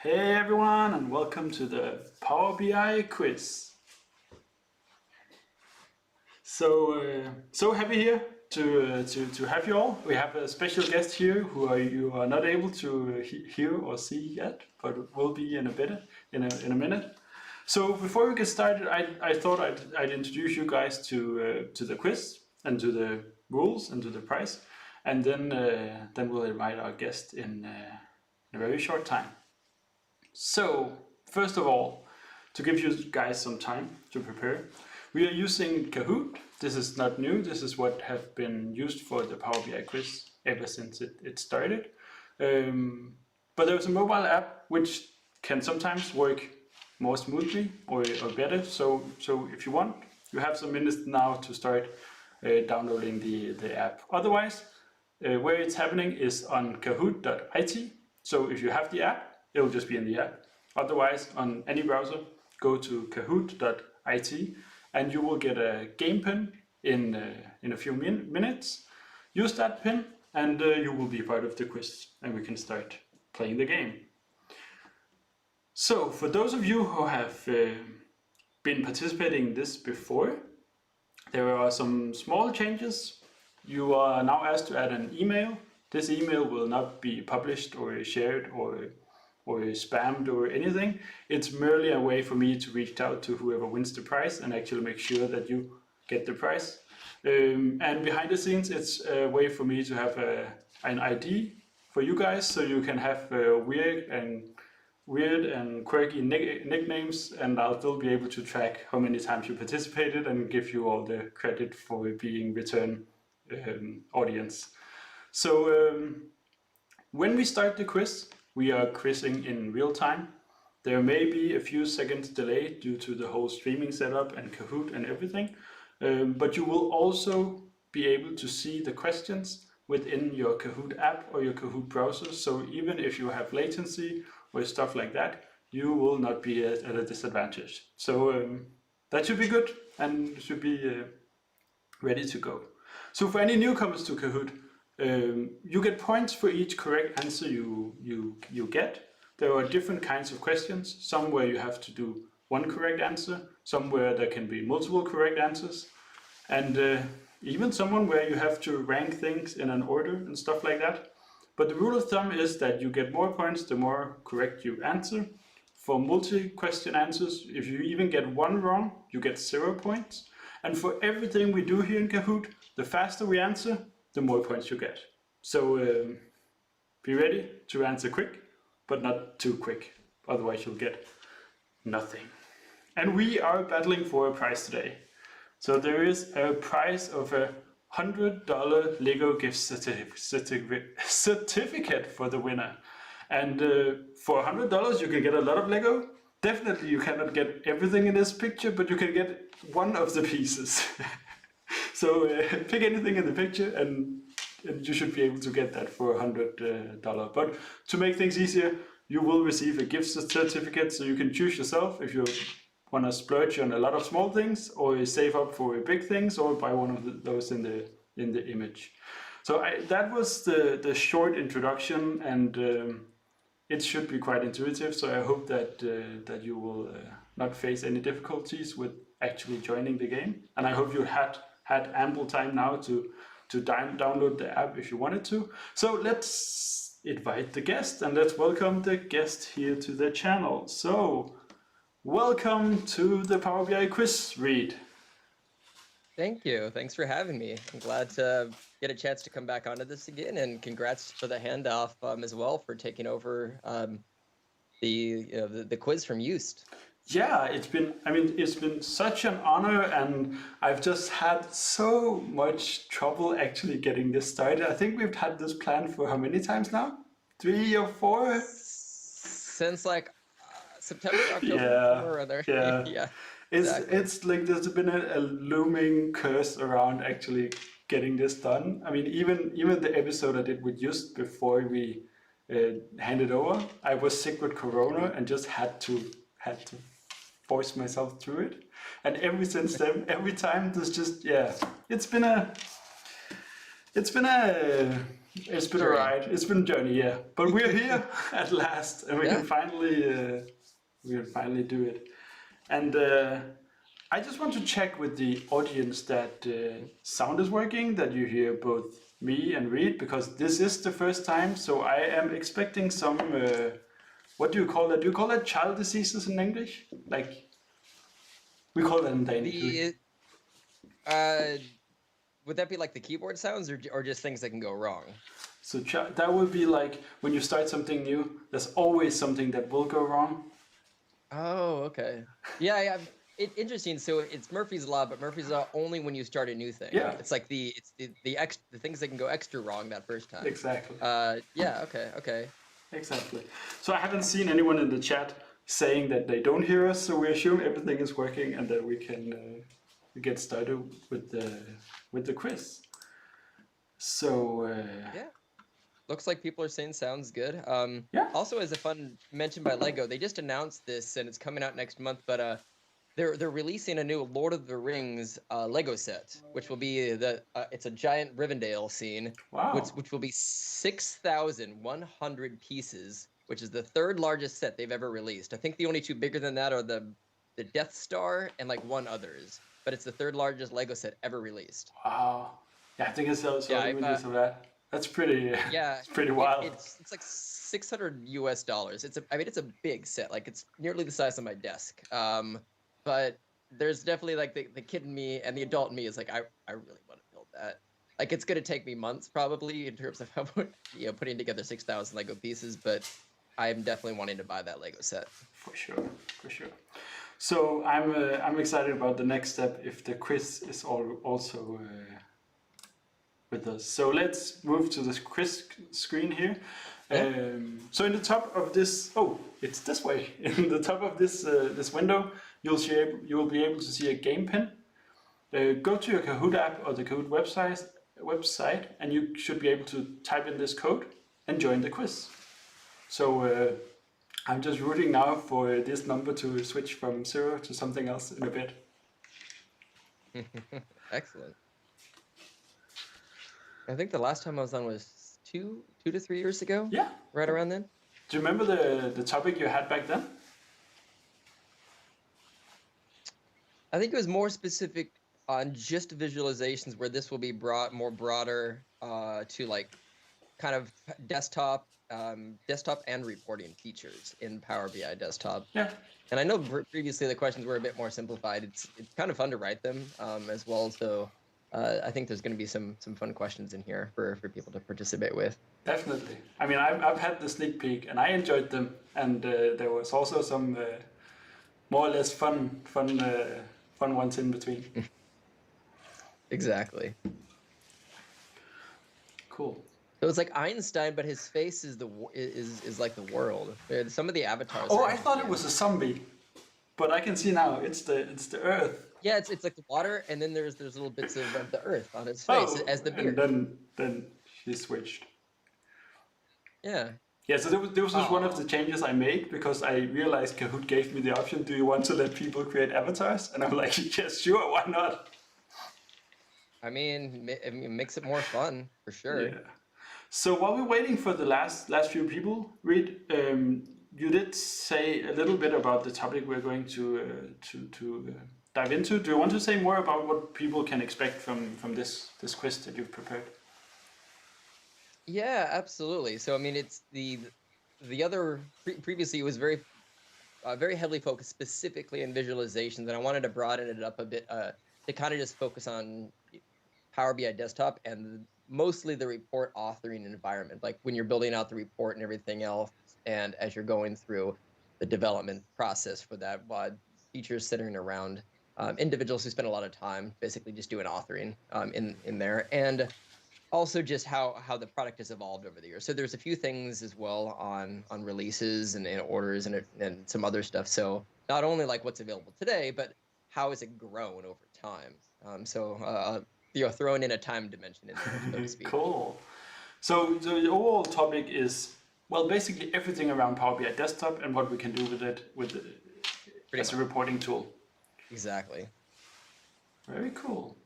Hey everyone, and welcome to the Power BI quiz. So happy here to have you all. We have a special guest here who you are not able to hear or see yet, but will be in a minute. So before we get started, I thought I'd introduce you guys to the quiz and to the rules and to the prize, and then we'll invite our guest in a very short time. So, first of all, to give you guys some time to prepare, we are using Kahoot. This is not new, this is what has been used for the Power BI quiz ever since it started. But there's a mobile app which can sometimes work more smoothly or better. So if you want, you have some minutes now to start downloading the app. Otherwise, where it's happening is on kahoot.it. So if you have the app, it'll just be in the app. Otherwise, on any browser, go to kahoot.it and you will get a game pin in a few minutes. Use that pin and you will be part of the quiz and we can start playing the game. So, for those of you who have been participating in this before, there are some small changes. You are now asked to add an email. This email will not be published or shared or spammed or anything. It's merely a way for me to reach out to whoever wins the prize and actually make sure that you get the prize. And behind the scenes, it's a way for me to have an ID for you guys, so you can have weird and quirky nicknames, and I'll still be able to track how many times you participated and give you all the credit for being return audience. So when we start the quiz, we are quizzing in real time. There may be a few seconds delay due to the whole streaming setup and Kahoot and everything, but you will also be able to see the questions within your Kahoot app or your Kahoot browser. So even if you have latency or stuff like that, you will not be at a disadvantage. So that should be good and should be ready to go. So for any newcomers to Kahoot, you get points for each correct answer you get. There are different kinds of questions, some where you have to do one correct answer, some where there can be multiple correct answers, and even someone where you have to rank things in an order and stuff like that. But the rule of thumb is that you get more points the more correct you answer. For multi-question answers, if you even get one wrong, you get 0 points. And for everything we do here in Kahoot, the faster we answer, the more points you get. So be ready to answer quick, but not too quick. Otherwise you'll get nothing. And we are battling for a prize today. So there is a prize of a $100 Lego gift certificate for the winner. And for $100 you can get a lot of Lego. Definitely you cannot get everything in this picture, but you can get one of the pieces. So pick anything in the picture and you should be able to get that for $100. But to make things easier, you will receive a gift certificate, so you can choose yourself if you want to splurge on a lot of small things, or save up for big things, or buy one of those in the image. So that was the short introduction, and it should be quite intuitive. So I hope that you will not face any difficulties with actually joining the game, and I hope you had ample time now to download the app if you wanted to. So let's invite the guest and let's welcome the guest here to the channel. So welcome to the Power BI quiz, Reid. Thank you. Thanks for having me. I'm glad to get a chance to come back onto this again, and congrats for the handoff as well for taking over the quiz from Joost. Yeah, it's been such an honor, and I've just had so much trouble actually getting this started. I think we've had this planned for how many times now? 3 or 4? Since like September, October, Yeah, or other. yeah. Yeah. It's like there's been a looming curse around actually getting this done. I mean, even the episode I did with Just before we handed over, I was sick with Corona and just had to force myself through it. And ever since then, every time there's just it's been a It's been a Journey. ride. It's been a journey, yeah. But we're here at last, and Yeah. we can finally do it. And I just want to check with the audience that sound is working, that you hear both me and Reed, because this is the first time. So I am expecting some. What do you call that? Do you call that child diseases in English? Like we call that in Danish. The would that be like the keyboard sounds or just things that can go wrong? So that would be like when you start something new. There's always something that will go wrong. Oh, okay. Yeah, yeah. Interesting. So it's Murphy's Law, but Murphy's Law only when you start a new thing. Yeah. It's like the things that can go extra wrong that first time. Exactly. Yeah. Okay. Exactly. So I haven't seen anyone in the chat saying that they don't hear us. So we assume everything is working and that we can get started with the quiz. So Yeah. Looks like people are saying sounds good. Yeah. Also, as a fun mention by Lego, they just announced this and it's coming out next month. But they're releasing a new Lord of the Rings Lego set, which will be it's a giant Rivendell scene, Wow. which will be 6,100 pieces, which is the third largest set they've ever released. I think the only two bigger than that are the Death Star and like one others, but it's the third largest Lego set ever released. Wow. Yeah, I think I saw images of that. That's pretty. Yeah, it's pretty wild. It's like $600 US. I mean, it's a big set. Like it's nearly the size of my desk. But there's definitely like the kid in me and the adult in me is like I really want to build that. Like it's gonna take me months probably in terms of how putting together 6,000 Lego pieces, but I'm definitely wanting to buy that Lego set. For sure. So I'm excited about the next step if the quiz is also with us. So let's move to the quiz screen here. Yeah. So in the top of this, it's this way. In the top of this this window, you will be able to see a game pin. Go to your Kahoot app or the Kahoot website, and you should be able to type in this code and join the quiz. So I'm just rooting now for this number to switch from 0 to something else in a bit. Excellent. I think the last time I was on was two to 3 years ago. Yeah. Right around then. Do you remember the topic you had back then? I think it was more specific on just visualizations, where this will be brought more broader to like kind of desktop and reporting features in Power BI Desktop. Yeah. And I know previously the questions were a bit more simplified. It's kind of fun to write them as well. So I think there's going to be some fun questions in here for people to participate with. Definitely. I mean, I've had the sneak peek and I enjoyed them, and there was also some more or less fun ones in between. Exactly. Cool. So it's like Einstein, but his face is like the world. Some of the avatars. Oh, I thought it was a zombie, but I can see now it's the Earth. Yeah, it's like the water, and then there's little bits of the Earth on his face as the beard. And then she switched. Yeah. Yeah, so this was one of the changes I made, because I realized Kahoot gave me the option, do you want to let people create avatars? And I'm like, yes, sure, why not? I mean, it makes it more fun, for sure. Yeah. So while we're waiting for the last few people, Reed, you did say a little bit about the topic we're going to dive into. Do you want to say more about what people can expect from this quiz that you've prepared? Yeah, absolutely. So I mean, it's the other previously it was very heavily focused specifically in visualizations, and I wanted to broaden it up a bit to kind of just focus on Power BI Desktop and mostly the report authoring environment, like when you're building out the report and everything else, and as you're going through the development process for that, while teachers sitting around, individuals who spend a lot of time basically just doing authoring in there, and also just how the product has evolved over the years. So there's a few things as well on releases and orders and some other stuff. So not only like what's available today, but how has it grown over time? Throwing in a time dimension in there, so to speak. Cool. So the overall topic is, well, basically everything around Power BI Desktop and what we can do with it as a reporting tool. Exactly. Very cool.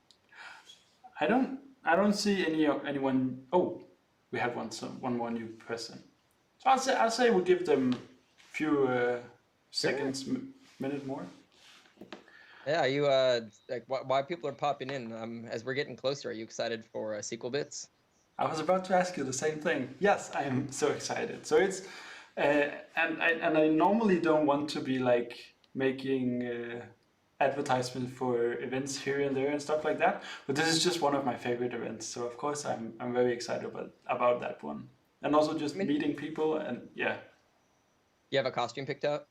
I don't see anyone. Oh, we had one more new person. So I'll say we'll give them a few seconds, minute more. Yeah, are you like why people are popping in? As we're getting closer, are you excited for sequel bits? I was about to ask you the same thing. Yes, I am so excited. So it's and I normally don't want to be like making advertisement for events here and there and stuff like that, but this is just one of my favorite events. So of course I'm very excited about that one, and also just I mean, meeting people and yeah. you have a costume picked out?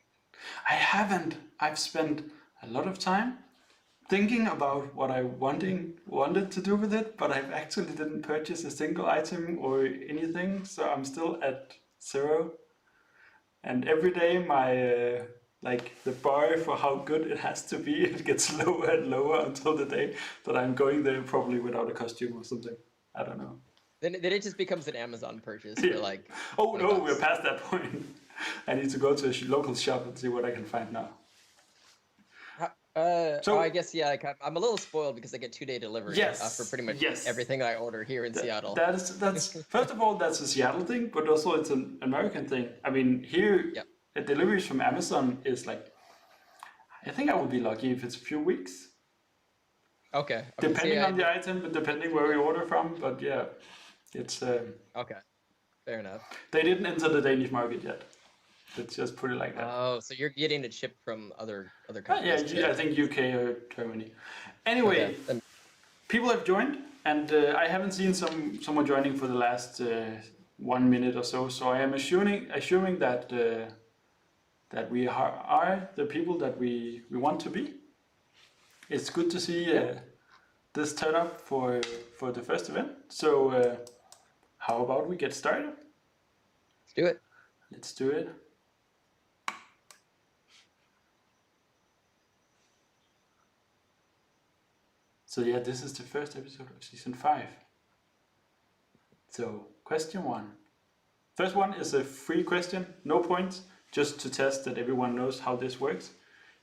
I haven't. I've spent a lot of time thinking about what I wanted to do with it, but I've actually didn't purchase a single item or anything, so I'm still at 0. And every day my like the bar for how good it has to be, it gets lower and lower until the day that I'm going there probably without a costume or something. I don't know. Then it just becomes an Amazon purchase Yeah. for like Oh 20 no, we're bucks. past that point. I need to go to a local shop and see what I can find now. So- I guess yeah. Like, I'm a little spoiled because I get 2-day delivery Yes, for pretty much yes. everything I order here in Seattle. That's first of all, that's a Seattle thing, but also it's an American thing. I mean, here Yep. the deliveries from Amazon is like, I think I would be lucky if it's a few weeks, Okay. depending See, on the item, but depending where we order from. But yeah, it's okay, fair enough. they didn't enter the Danish market yet. Let's just put it like that. Oh, so you're getting it shipped from other Yeah, countries too. I think UK or Germany. Anyway, Okay. Then, people have joined, and I haven't seen someone joining for the last 1 minute or so. So I am assuming that that we are the people that we want to be. It's good to see this turn up for the first event. So how about we get started? let's do it. Let's do it. So yeah, this is the first episode of season 5. So question 1. First one is a free question, no points, just to test that everyone knows how this works.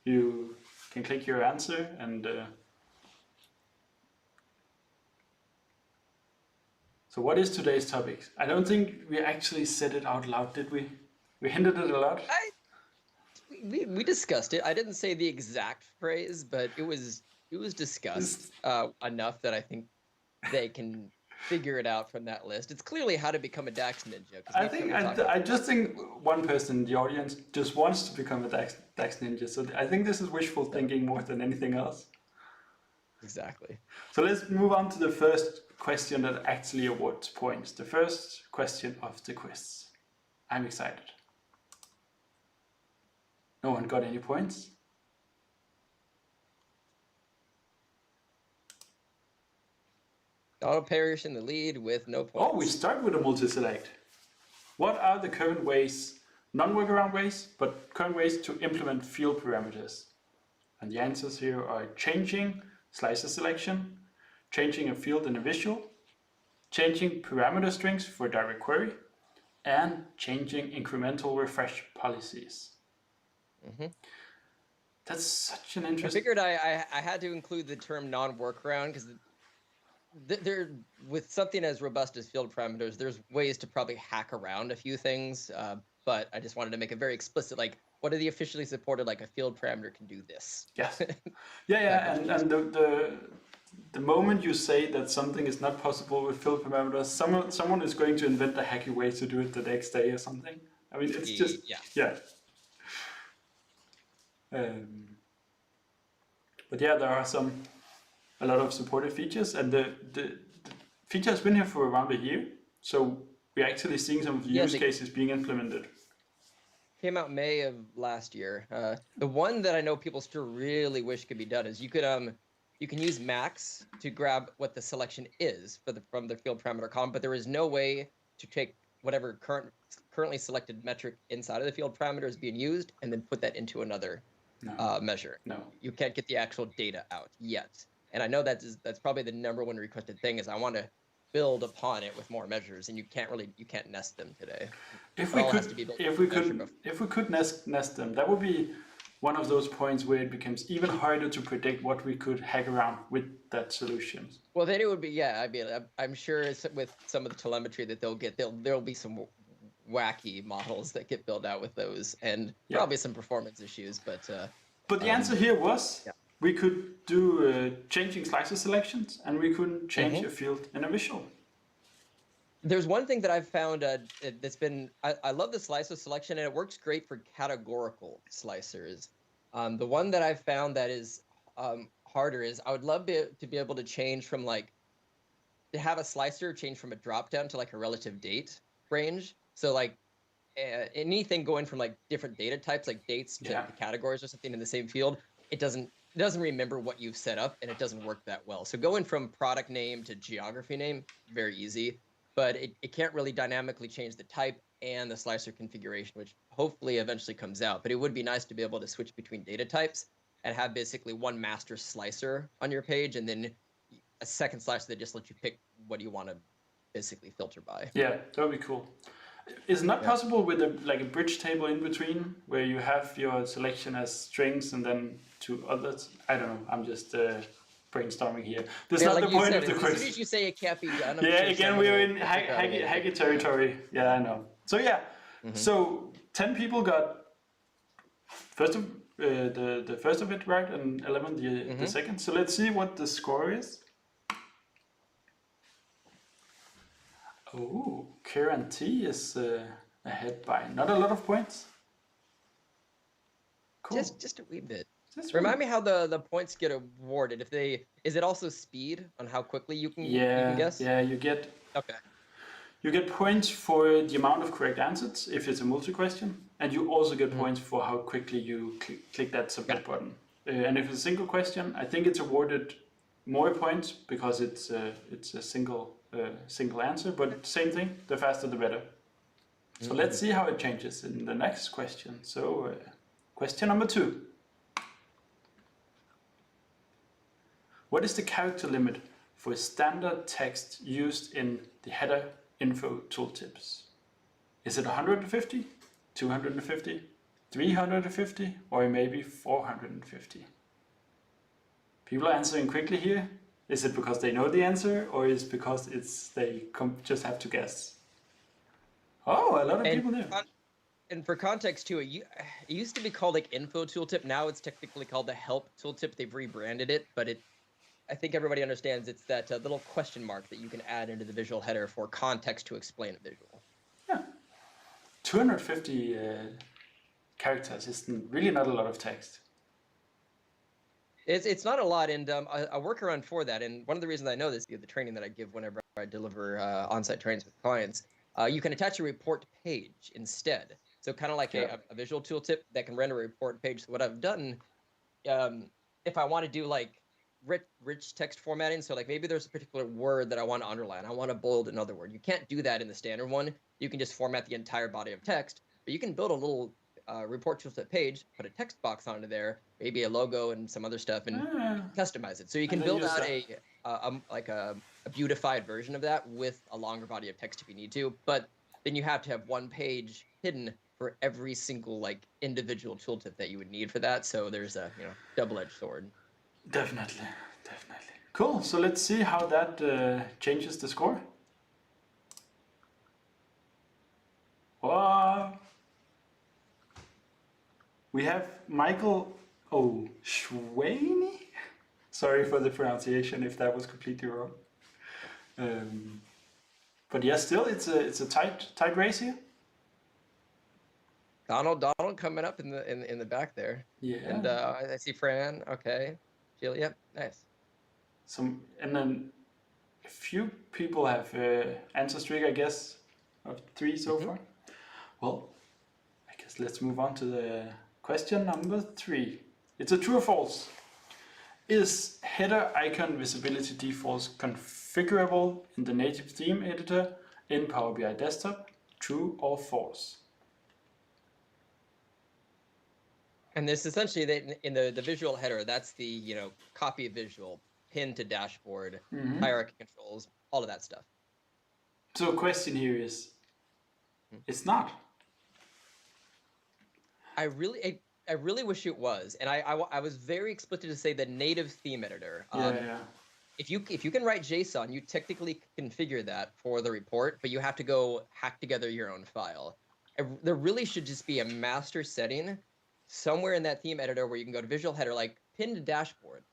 You can click your answer and so what is today's topic? I don't think we actually said it out loud, did we? We hinted it a lot. We discussed it. I didn't say the exact phrase, but it was discussed enough that I think they can figure it out from that list. It's clearly how to become a Dax ninja. 'Cause I just think one person in the audience just wants to become a Dax ninja. So I think this is wishful thinking more than anything else. Exactly. So let's move on to the first question that actually awards points. The first question of the quiz. I'm excited. No one got any points? Auto Parrish in the lead with no points. Oh, we start with a multi-select. What are the current ways, non-workaround ways, but current ways to implement field parameters? And the answers here are changing slicer selection, changing a field in a visual, changing parameter strings for direct query, and changing incremental refresh policies. That's such an I interesting... figured I had to include the term non-workaround because there, with something as robust as field parameters, there's ways to probably hack around a few things. But I just wanted to make it very explicit, like what are the officially supported, like a field parameter can do this. Yes. Yeah, and the moment you say that something is not possible with field parameters, someone is going to invent a hacky way to do it the next day or something. I mean, it's just yeah. But yeah, there are a lot of supported features, and the feature has been here for around a year, so we're actually seeing some of the use cases being implemented. Came out May of last year. The one that I know people still really wish could be done is you can use max to grab what the selection is from the field parameter column, but there is no way to take whatever currently selected metric inside of the field parameter is being used and then put that into another measure. No, you can't get the actual data out yet. And I know that's probably the number one requested thing is I want to build upon it with more measures, and you can't nest them today. If we could nest them, that would be one of those points where it becomes even harder to predict what we could hack around with that solution. Well, then it would be, yeah. I mean, I'm sure with some of the telemetry that there'll be some wacky models that get built out with those, and probably some performance issues. But the answer here was yeah. we could do changing slicer selections, and we couldn't change a field in a visual. There's one thing that I've found that's been, I love the slicer selection, and it works great for categorical slicers. The one that I've found that is harder is I would love to be able to change from to have a slicer change from a drop down to like a relative date range. So like anything going from like different data types, like dates to categories or something in the same field, it doesn't remember what you've set up, and it doesn't work that well. So going from product name to geography name, very easy. But it can't really dynamically change the type and the slicer configuration, which hopefully eventually comes out. But it would be nice to be able to switch between data types and have basically one master slicer on your page, and then a second slicer that just lets you pick what you want to basically filter by. Yeah, that would be cool. Is it not possible with a bridge table in between where you have your selection as strings and then to others? I don't know. I'm just brainstorming here. That's not like the point of the as question. soon as you say it can't be done, again, we're in hacky territory. Yeah, I know. So so 10 people got the first of it right, and 11 the second. So let's see what the score is. Oh, Kieran T is ahead by not a lot of points. Cool. Just a wee bit. Remind me how the points get awarded. Is it also speed on how quickly you can guess? Yeah, you get points for the amount of correct answers if it's a multi-question, and you also get points for how quickly you click that submit button. And if it's a single question, I think it's awarded more points because it's a single answer, but same thing, the faster the better. So let's see how it changes in the next question. So question number 2. What is the character limit for standard text used in the header info tooltips? Is it 150, 250, 350, or maybe 450? People are answering quickly here. Is it because they know the answer, or is it because they just have to guess? Oh, a lot of people there. And for context too, it used to be called like info tooltip. Now it's technically called the help tooltip. They've rebranded it, but I think everybody understands it's that little question mark that you can add into the visual header for context to explain a visual. Yeah, 250 characters is really not a lot of text. It's not a lot, and a workaround for that, and one of the reasons I know this is the training that I give whenever I deliver on-site trainings with clients. You can attach a report page instead. So kind of like a visual tooltip that can render a report page. So what I've done, if I want to do like rich text formatting, so like maybe there's a particular word that I want to underline, I want to bold another word. You can't do that in the standard one. You can just format the entire body of text, but you can build a little report tooltip page, put a text box onto there, maybe a logo and some other stuff, and customize it. So you can build out a beautified version of that with a longer body of text if you need to. But then you have to have one page hidden for every single like individual tooltip that you would need for that. So there's a double-edged sword. Definitely. Cool. So let's see how that changes the score. Wow. We have Michael Schwaney. Sorry for the pronunciation if that was completely wrong. But yeah, still it's a tight race here. Donald coming up in the back there. Yeah. And I see Fran. Okay. Jill. Yep. Nice. And then a few people have answer streak, I guess, of 3 so far. Well, I guess let's move on to the question number 3. It's a true or false. Is header icon visibility defaults configurable in the native theme editor in Power BI Desktop? True or false? And this essentially in the visual header, that's the copy visual, pin to dashboard, hierarchy controls, all of that stuff. So question here is, it's not. I really wish it was, and I was very explicit to say the native theme editor. Yeah. If you can write JSON, you technically configure that for the report, but you have to go hack together your own file. There really should just be a master setting somewhere in that theme editor where you can go to visual header, like pinned dashboard.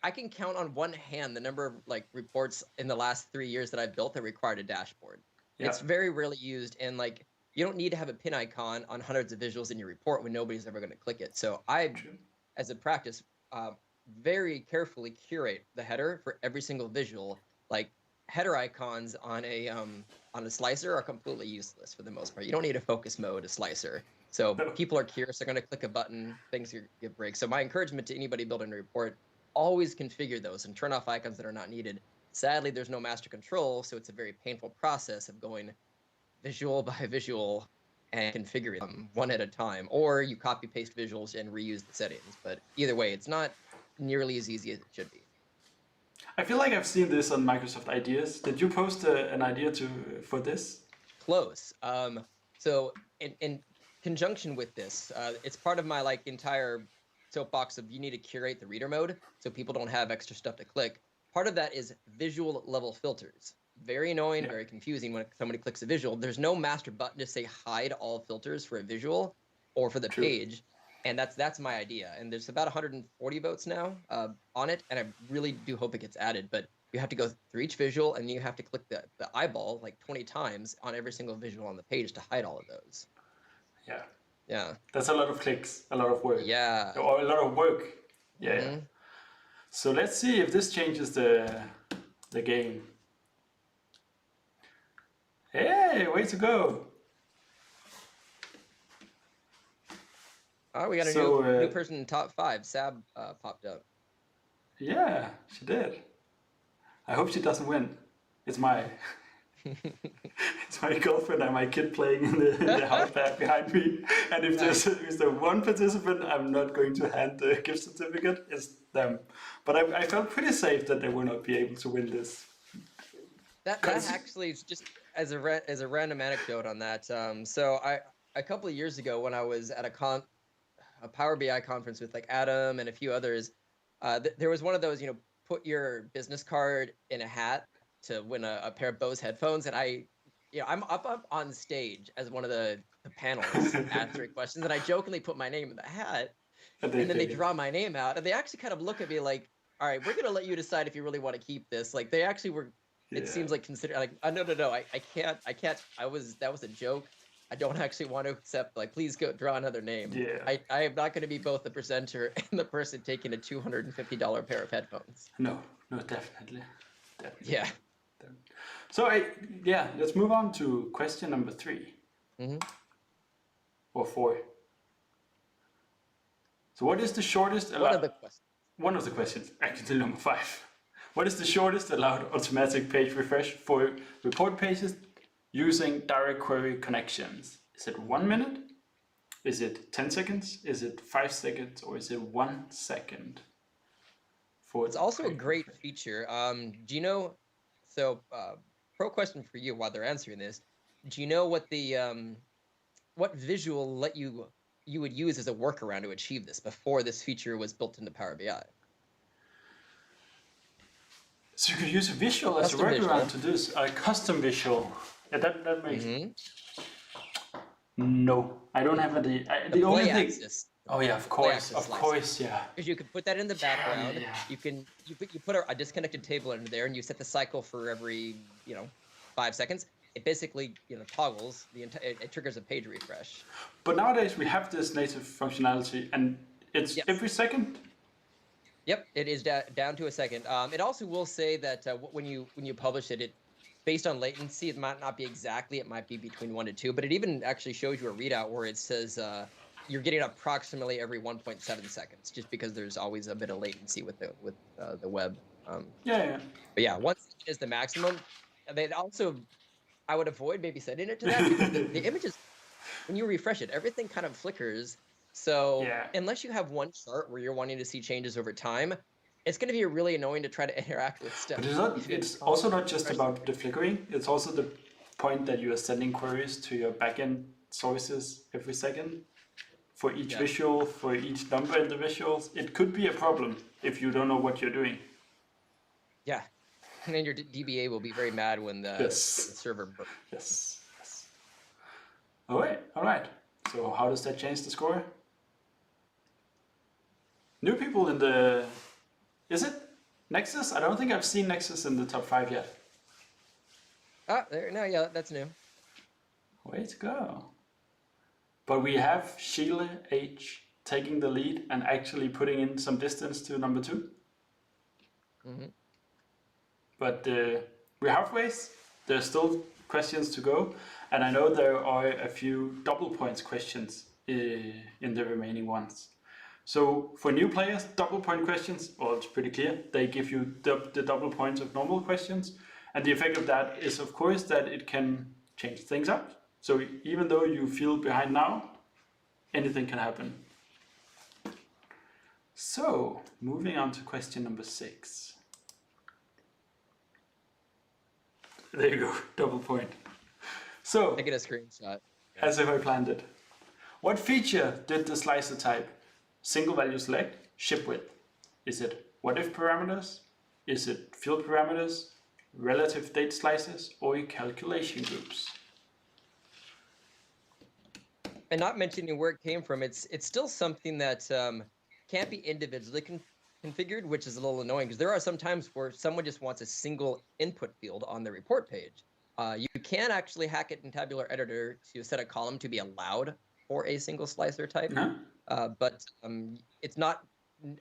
I can count on one hand the number of like reports in the last 3 years that I've built that required a dashboard. Yeah. It's very rarely used, and like you don't need to have a pin icon on hundreds of visuals in your report when nobody's ever going to click it. So I, True. as a practice, very carefully curate the header for every single visual. Like header icons on a slicer are completely useless for the most part. You don't need a focus mode, a slicer. So No. people are curious, they're going to click a button, things get break. So my encouragement to anybody building a report, always configure those and turn off icons that are not needed. Sadly, there's no master control, so it's a very painful process of going visual by visual and configuring them one at a time, or you copy paste visuals and reuse the settings. But either way, it's not nearly as easy as it should be. I feel like I've seen this on Microsoft Ideas. Did you post an idea for this? Close. So in conjunction with this, it's part of my like entire soapbox of you need to curate the reader mode so people don't have extra stuff to click. Part of that is visual level filters. Very annoying, Yeah. very confusing when somebody clicks a visual. There's no master button to say hide all filters for a visual or for the True. page. And that's my idea. And there's about 140 votes now on it. And I really do hope it gets added. But you have to go through each visual and you have to click the eyeball like 20 times on every single visual on the page to hide all of those. Yeah. Yeah. That's a lot of clicks, a lot of work. Yeah. Or a lot of work. Yeah. Mhm. So let's see if this changes the game. Hey, way to go. Oh, we got a So, new person in top 5. Sab popped up. Yeah, she did. I hope she doesn't win. It's my it's my girlfriend and my kid playing in the house back behind me. And if there's one participant, I'm not going to hand the gift certificate. It's them. But I felt pretty safe that they will not be able to win this. That actually is just as a random anecdote on that. So a couple of years ago when I was at a Power BI conference with like Adam and a few others, there was one of those, put your business card in a hat to win a pair of Bose headphones, and I'm up on stage as one of the panelists answering questions, and I jokingly put my name in the hat, and then they draw my name out, and they actually kind of look at me like, all right, we're gonna let you decide if you really want to keep this. Like they actually were. Yeah. It seems like no, I can't. That was a joke. I don't actually want to accept. Like, please go draw another name. Yeah. I am not going to be both the presenter and the person taking a $250 pair of headphones. No, definitely. Yeah. So let's move on to question number 3. Mm-hmm. Or 4. So what is the shortest allowed? One of the questions, actually number 5. What is the shortest allowed automatic page refresh for report pages using direct query connections? Is it 1 minute? Is it 10 seconds? Is it 5 seconds? Or is it 1 second? It's also a great feature. Do you know? So, pro question for you while they're answering this. Do you know what the what visual you would use as a workaround to achieve this before this feature was built into Power BI? So you could use a visual as a workaround to this, a custom visual. Yeah, that makes. No, I don't have the only thing. Axis. Oh yeah, of course, yeah. Because you could put that in the background. Yeah. You put a disconnected table into there, and you set the cycle for every 5 seconds. It basically toggles it triggers a page refresh. But nowadays we have this native functionality, and it's every second. Yep, it is down to a second. It also will say that when you publish it, based on latency, it might not be exactly. It might be between 1 to 2, but it even actually shows you a readout where it says you're getting approximately every 1.7 seconds, just because there's always a bit of latency with the web. Yeah. But yeah, 1 second is the maximum. They also, I would avoid maybe setting it to that because the images, when you refresh it, everything kind of flickers. So unless you have one chart where you're wanting to see changes over time, it's going to be really annoying to try to interact with stuff. But it's also not just about the flickering. It's also the point that you are sending queries to your backend sources every second. for each Yeah. visual, for each number in the visuals, it could be a problem if you don't know what you're doing. Yeah. And then your DBA will be very mad when the Yes. server bursts. Yes. Yes. All right. All right. So how does that change the score? New people in the... Is it Nexus? I don't think I've seen Nexus in the top 5 yet. Ah, there. No, yeah, that's new. Way to go. But we have Sheila H taking the lead and actually putting in some distance to number 2. Mm-hmm. But we're halfway. There's still questions to go. And I know there are a few double points questions in the remaining ones. So for new players, double point questions, well, it's pretty clear. They give you the double points of normal questions. And the effect of that is, of course, that it can change things up. So even though you feel behind now, anything can happen. So moving on to question number 6. There you go, double point. So, I get a screenshot. as if I planned it. What feature did the slicer type single value select ship with? Is it what if parameters? Is it field parameters, relative date slices, or calculation groups? And not mentioning where it came from, it's still something that can't be individually configured, which is a little annoying because there are some times where someone just wants a single input field on the report page. You can actually hack it in Tabular Editor to set a column to be allowed for a single slicer type, but it's not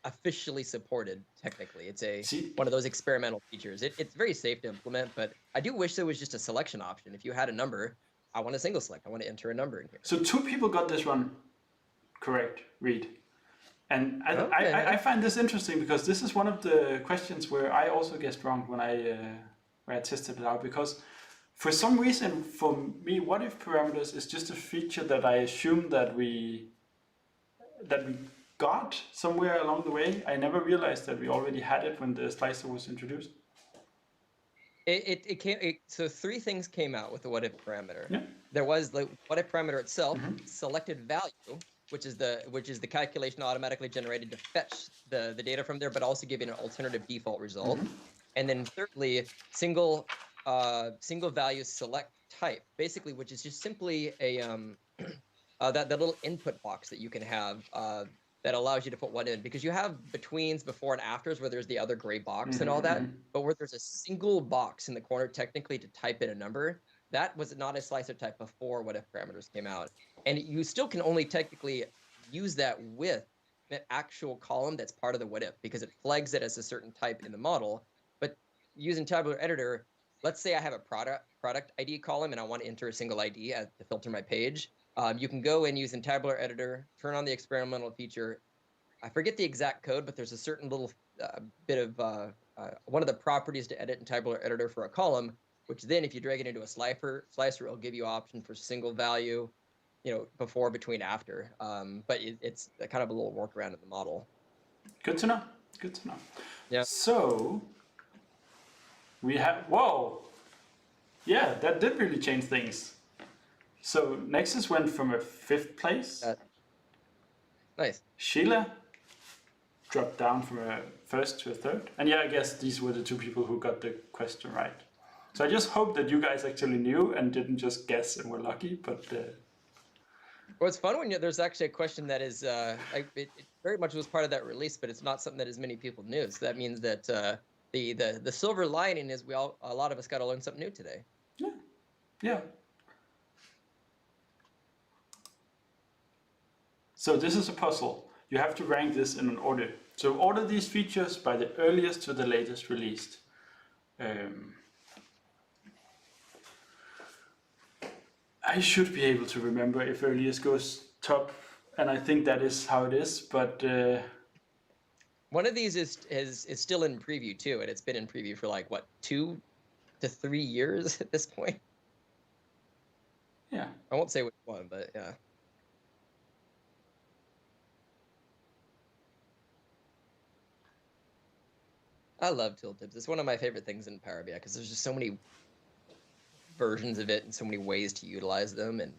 officially supported technically. It's one of those experimental features. It's very safe to implement, but I do wish there was just a selection option. If you had a number, I want a single select. I want to enter a number in here. So 2 people got this one correct, Reed. And I find this interesting because this is one of the questions where I also guessed wrong when I tested it out, because for some reason, for me, what if parameters is just a feature that I assume that we got somewhere along the way. I never realized that we already had it when the slicer was introduced. So 3 things came out with the what if parameter. Yeah. There was the what if parameter itself, selected value, which is the calculation automatically generated to fetch the data from there, but also giving an alternative default result. And then thirdly, single value select type, basically, which is just simply a that little input box that you can have that allows you to put one in, because you have betweens, before and afters, where there's the other gray box and all that, but where there's a single box in the corner technically to type in a number. That was not a slicer type before what if parameters came out, and you still can only technically use that with an actual column that's part of the what if, because it flags it as a certain type in the model. But using Tabular Editor, let's say I have a product ID column and I want to enter a single ID to filter my page. You can go and use in Tabular Editor, turn on the experimental feature. I forget the exact code, but there's a certain little bit of one of the properties to edit in Tabular Editor for a column, which then if you drag it into a slicer, it'll give you option for single value, before, between, after. But it's kind of a little workaround in the model. Good to know. Good to know. Yeah. So we have, whoa. Yeah, that did really change things. So Nexus went from a 5th place. Nice. Sheila dropped down from a 1st to a 3rd. And yeah, I guess these were the 2 people who got the question right. So I just hope that you guys actually knew and didn't just guess and were lucky. But well, it's fun when there's actually a question that is it very much was part of that release, but it's not something that as many people knew. So that means that the silver lining is a lot of us got to learn something new today. Yeah. Yeah. So this is a puzzle. You have to rank this in an order. So order these features by the earliest to the latest released. I should be able to remember if earliest goes top, and I think that is how it is, but one of these is still in preview too, and it's been in preview for like what, 2 to 3 years at this point. Yeah. I won't say which one, but yeah. I love tooltips. It's one of my favorite things in Power BI because there's just so many versions of it and so many ways to utilize them, and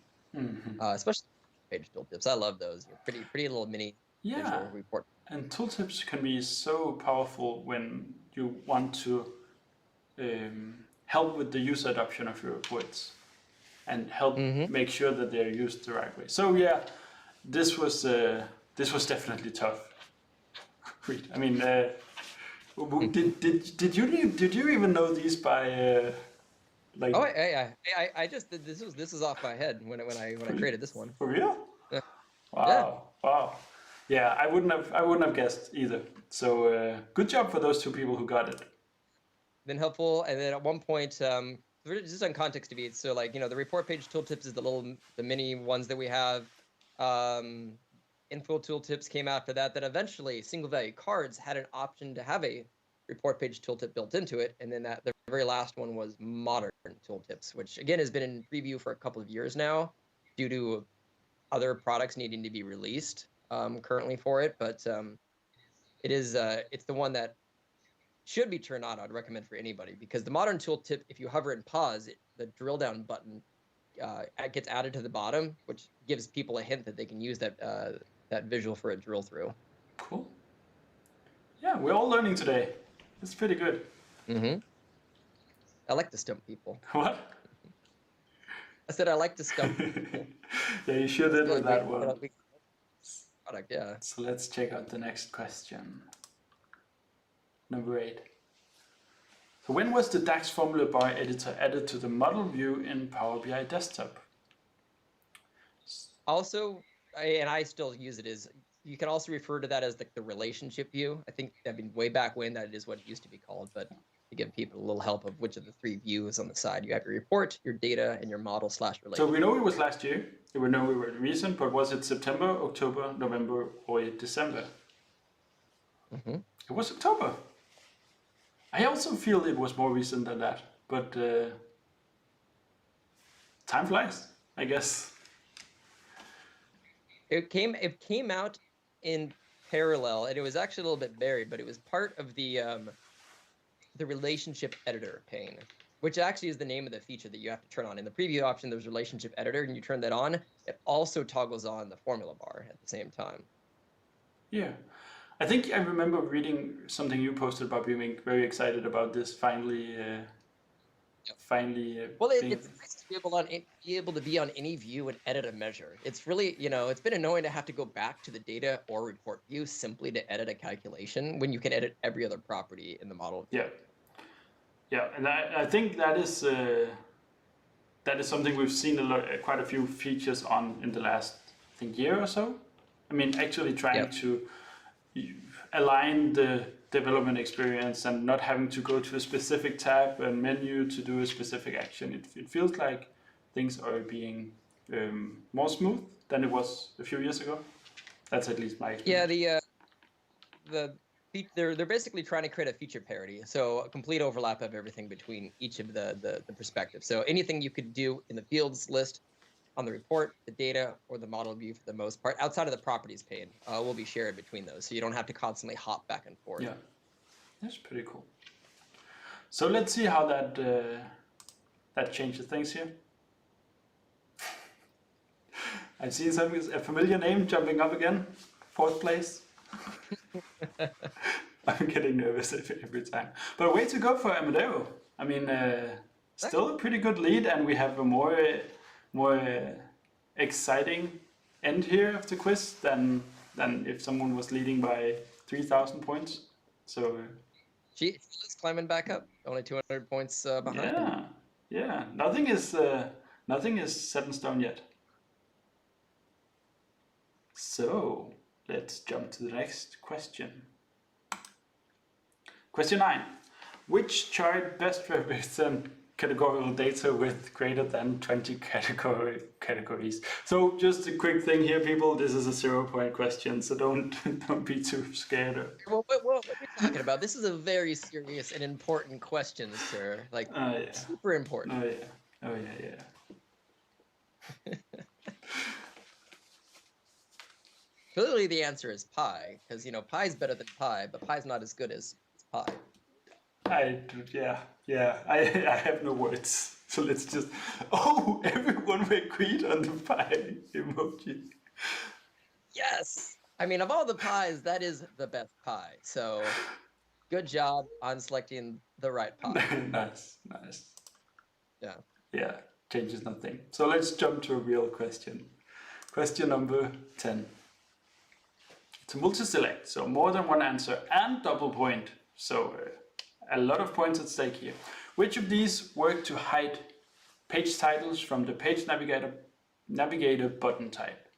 especially page tooltips. I love those. Pretty little mini Yeah, visual report. and tooltips can be so powerful when you want to help with the user adoption of your reports and help Mm-hmm. make sure that they're used the right way. So yeah, this was definitely tough. Read. I mean, did you even know these by like? Oh, I just this was off my head when I created this one. For real? Yeah. Wow, wow. Yeah, I wouldn't have guessed either. So good job for those two people who got it. Been helpful, and then at one point, just on context to be, so like the report page tooltips is the mini ones that we have. Info tooltips came after that. Then eventually, single value cards had an option to have a report page tooltip built into it, and then the very last one was modern tooltips, which again has been in preview for a couple of years now, due to other products needing to be released currently for it. But it's the one that should be turned on. I'd recommend for anybody, because the modern tooltip, if you hover and pause, the drill down button gets added to the bottom, which gives people a hint that they can use that visual for a drill through. Cool. Yeah, we're all learning today. It's pretty good. Mm-hmm. I like to stump people. What? I said I like to stump people. Yeah, you sure did with that one. Product, yeah. So let's check out the next question. Number 8. So when was the DAX formula bar editor added to the model view in Power BI Desktop? Also, I still use it as, you can also refer to that as the relationship view. I think, way back when, that is what it used to be called, but to give people a little help of which of the three views on the side. You have your report, your data, and your model / relationship. So we know it was last year. We know we were recent, but was it September, October, November, or December? Mm-hmm. It was October. I also feel it was more recent than that, but time flies, I guess. It came out in parallel, and it was actually a little bit buried, but it was part of the relationship editor pane, which actually is the name of the feature that you have to turn on. In the preview option, there's relationship editor, and you turn that on. It also toggles on the formula bar at the same time. Yeah. I think I remember reading something you posted about being very excited about this finally. Well, it's nice to be able to be on any view and edit a measure. It's really, it's been annoying to have to go back to the data or report view simply to edit a calculation when you can edit every other property in the model. Yeah, yeah, and I think that is something we've seen quite a few features on in the last, I think, year or so. I mean, actually trying to align the development experience and not having to go to a specific tab and menu to do a specific action. It feels like things are being more smooth than it was a few years ago. That's at least my experience. Yeah, they're basically trying to create a feature parity, so a complete overlap of everything between each of the perspectives. So anything you could do in the fields list, on the report, the data, or the model view for the most part, outside of the properties pane, will be shared between those. So you don't have to constantly hop back and forth. Yeah, that's pretty cool. So let's see how that changes things here. I've seen a familiar name jumping up again, 4th place. I'm getting nervous every time. But way to go for Amadeo. I mean, still a pretty good lead, and we have a more exciting end here of the quiz than if someone was leading by 3,000 points. So she's climbing back up, only 200 points behind. Yeah. Nothing is set in stone yet. So let's jump to the next question. Question 9. Which chart best represents categorical data with greater than 20 categories? So just a quick thing here, people. This is a 0-point question, so don't be too scared. Well, what are you talking about? This is a very serious and important question, sir. Like, super important. Oh yeah. Clearly, the answer is pi, because pi is better than pi, but pi is not as good as pi. I have no words. So let's just. Oh, everyone agreed on the pie emoji. Yes. I mean, of all the pies, that is the best pie. So good job on selecting the right pie. Nice, nice. Yeah. Yeah, changes nothing. So let's jump to a real question. Question number 10. It's a multi-select, so more than one answer and double point. So a lot of points at stake here. Which of these work to hide page titles from the page navigator button type?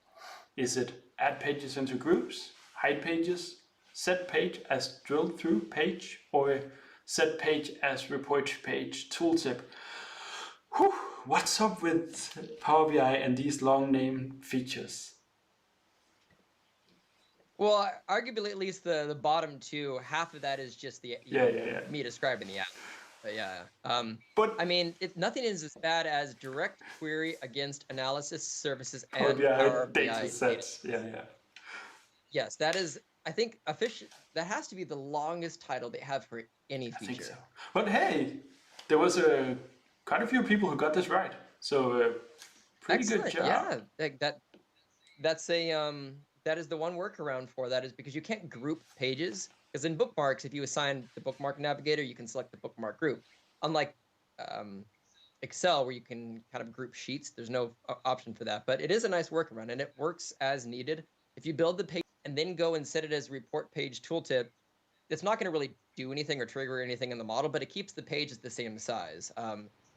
Is it add pages into groups, hide pages, set page as drill through page, or set page as report page tooltip? Whew, what's up with Power BI and these long name features? Well, arguably, at least the bottom two, half of that is just the Yeah. me describing the app. But yeah. But I mean, nothing is as bad as direct query against analysis services Power and BI Power BI data data. sets. Yeah. Yes, that is. I think that has to be the longest title they have for any I feature. think so. But hey, there was quite a few people who got this right. So pretty Excellent. good job. Yeah, that's a that is the one workaround for that, is because you can't group pages. Because in bookmarks, if you assign the bookmark navigator, you can select the bookmark group. Unlike Excel, where you can kind of group sheets, there's no option for that. But it is a nice workaround, and it works as needed. If you build the page and then go and set it as report page tooltip, it's not going to really do anything or trigger anything in the model, but it keeps the pages the same size.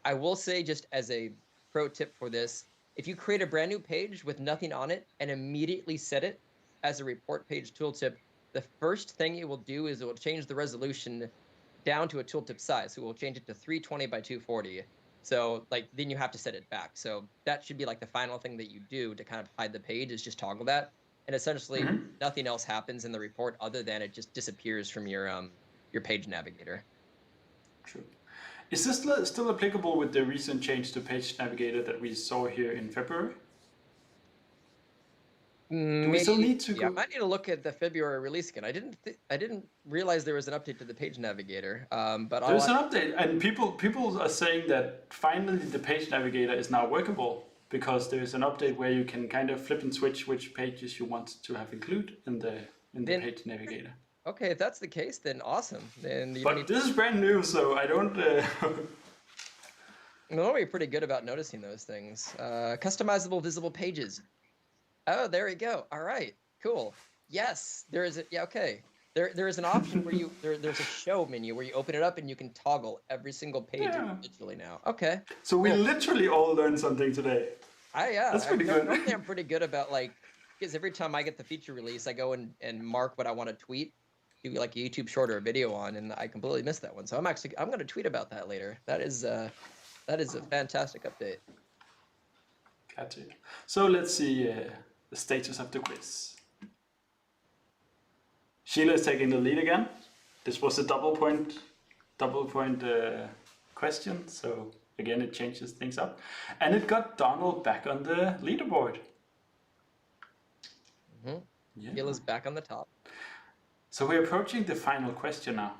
I will say, just as a pro tip for this, if you create a brand new page with nothing on it and immediately set it as a report page tooltip, the first thing it will do is it will change the resolution down to a tooltip size. So we'll change it to 320 by 240. So then you have to set it back. So that should be like the final thing that you do to kind of hide the page, is just toggle that. And essentially nothing else happens in the report other than it just disappears from your page navigator. True. Is this still applicable with the recent change to page navigator that we saw here in February? Do we still need to go? Yeah, I might need to look at the February release again. I didn't realize there was an update to the page navigator. But there's an update, and people are saying that finally the page navigator is now workable, because there's an update where you can kind of flip and switch which pages you want to have included in the page navigator. Okay, if that's the case, then awesome. Then but this is brand new, so I don't. No, we're pretty good about noticing those things. Customizable visible pages. Oh, there we go. All right, cool. Yes, there is. Okay. There is an option where there's a show menu where you open it up and you can toggle every single page individually now. Okay. So we literally all learned something today. That's pretty good. Normally I'm pretty good about, because every time I get the feature release, I go and mark what I want to tweet, do like a YouTube short or a video on, and I completely missed that one. So I'm going to tweet about that later. That is a fantastic update. Got it. So let's see the status of the quiz. Sheila is taking the lead again. This was a double point question, so again it changes things up. And it got Donald back on the leaderboard. Yeah. Sheila's back on the top. So we're approaching the final question now.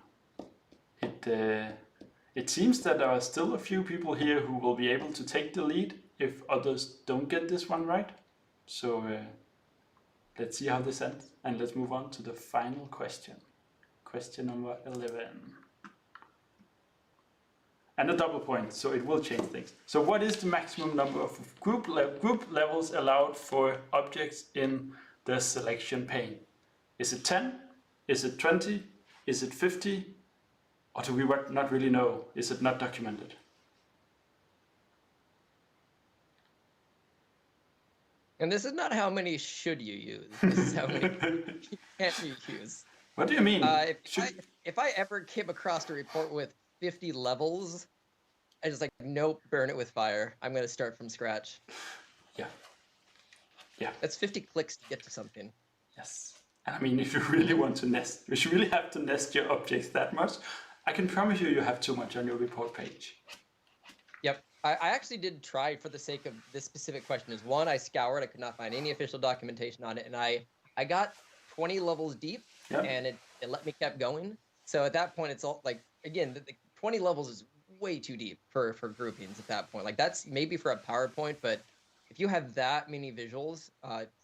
It seems that there are still a few people here who will be able to take the lead if others don't get this one right. So let's see how this ends, and let's move on to the final question. Question number 11. And a double point, so it will change things. So what is the maximum number of group levels allowed for objects in the selection pane? Is it 10? Is it 20? Is it 50? Or do we not really know? Is it not documented? And this is not how many should you use. This is how many can you use. What do you mean? If I ever came across a report with 50 levels, I just nope, burn it with fire. I'm going to start from scratch. Yeah. That's 50 clicks to get to something. Yes. And I mean, if you really want to nest, if you really have to nest your objects that much, I can promise you have too much on your report page. Yep. I actually did try, for the sake of this specific question, is one, I scoured, I could not find any official documentation on it, and I got 20 levels deep, and it let me keep going. So at that point, it's all like, again, the 20 levels is way too deep for groupings at that point. Like that's maybe for a PowerPoint, but if you have that many visuals,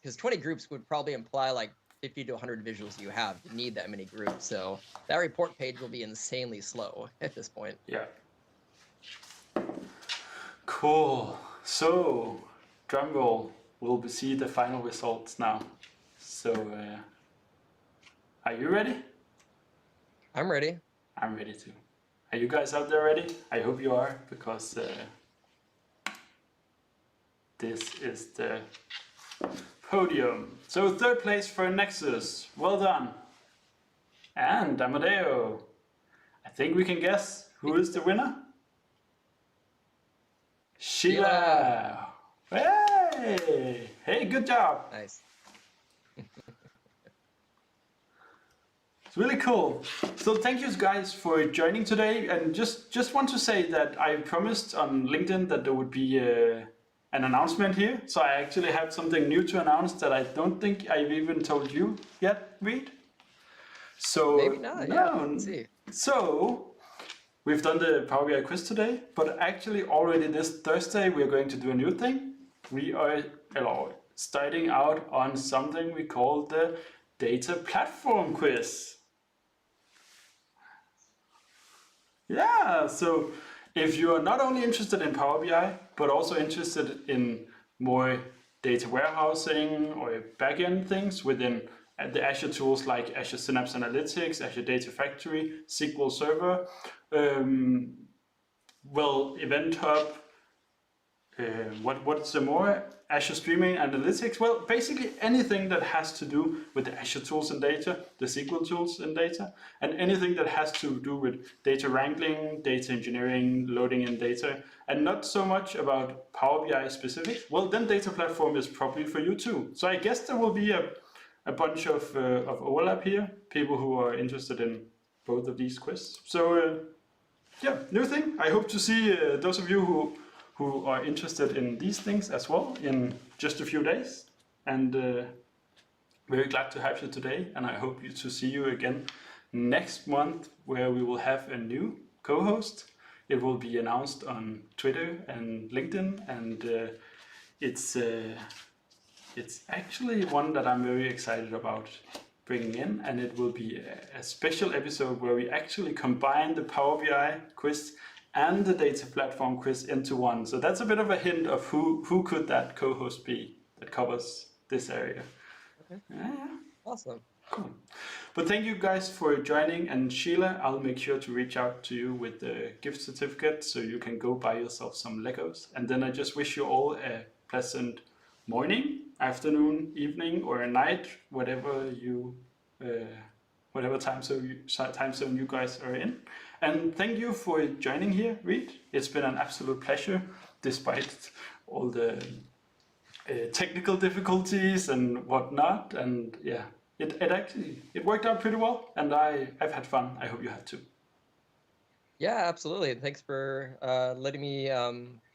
because 20 groups would probably imply like 50 to 100 visuals you have to need that many groups. So that report page will be insanely slow at this point. Yeah. Cool. So, drum roll. We'll see the final results now. So, are you ready? I'm ready. I'm ready too. Are you guys out there ready? I hope you are, because this is the podium. So 3rd place for Nexus. Well done. And Amadeo. I think we can guess who is the winner. Sheila. Hey! Hey, good job. Nice. It's really cool. So thank you guys for joining today, and just want to say that I promised on LinkedIn that there would be an announcement here. So I actually have something new to announce that I don't think I've even told you yet, Reed. So Maybe not. Yeah, let's see. So we've done the Power BI quiz today, but actually already this Thursday we are going to do a new thing. We are starting out on something we call the Data Platform Quiz. Yeah, so if you are not only interested in Power BI, but also interested in more data warehousing or backend things within the Azure tools like Azure Synapse Analytics, Azure Data Factory, SQL Server, Event Hub, what's the more? Azure Streaming Analytics. Well, basically anything that has to do with the Azure tools and data, the SQL tools and data, and anything that has to do with data wrangling, data engineering, loading in data, and not so much about Power BI specifics. Well, then Data Platform is probably for you too. So I guess there will be a bunch of overlap here, people who are interested in both of these quizzes. So yeah, new thing. I hope to see those of you who are interested in these things as well in just a few days. And very glad to have you today, and I hope to see you again next month, where we will have a new co-host. It will be announced on Twitter and LinkedIn, and it's actually one that I'm very excited about bringing in, and it will be a special episode where we actually combine the Power BI quiz and the Data Platform quiz into one. So that's a bit of a hint of who could that co-host be that covers this area. Okay. Yeah. Awesome. Cool. But thank you guys for joining, and Sheila, I'll make sure to reach out to you with the gift certificate so you can go buy yourself some Legos. And then I just wish you all a pleasant morning, afternoon, evening, or a night, whatever time zone you guys are in. And thank you for joining here, Reed. It's been an absolute pleasure, despite all the technical difficulties and whatnot. And yeah, it worked out pretty well, and I've had fun. I hope you have too. Yeah, absolutely. And thanks for letting me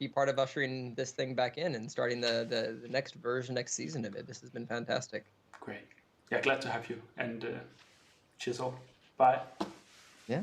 be part of ushering this thing back in and starting the next version, next season of it. This has been fantastic. Great. Yeah, glad to have you. And cheers all. Bye. Yeah.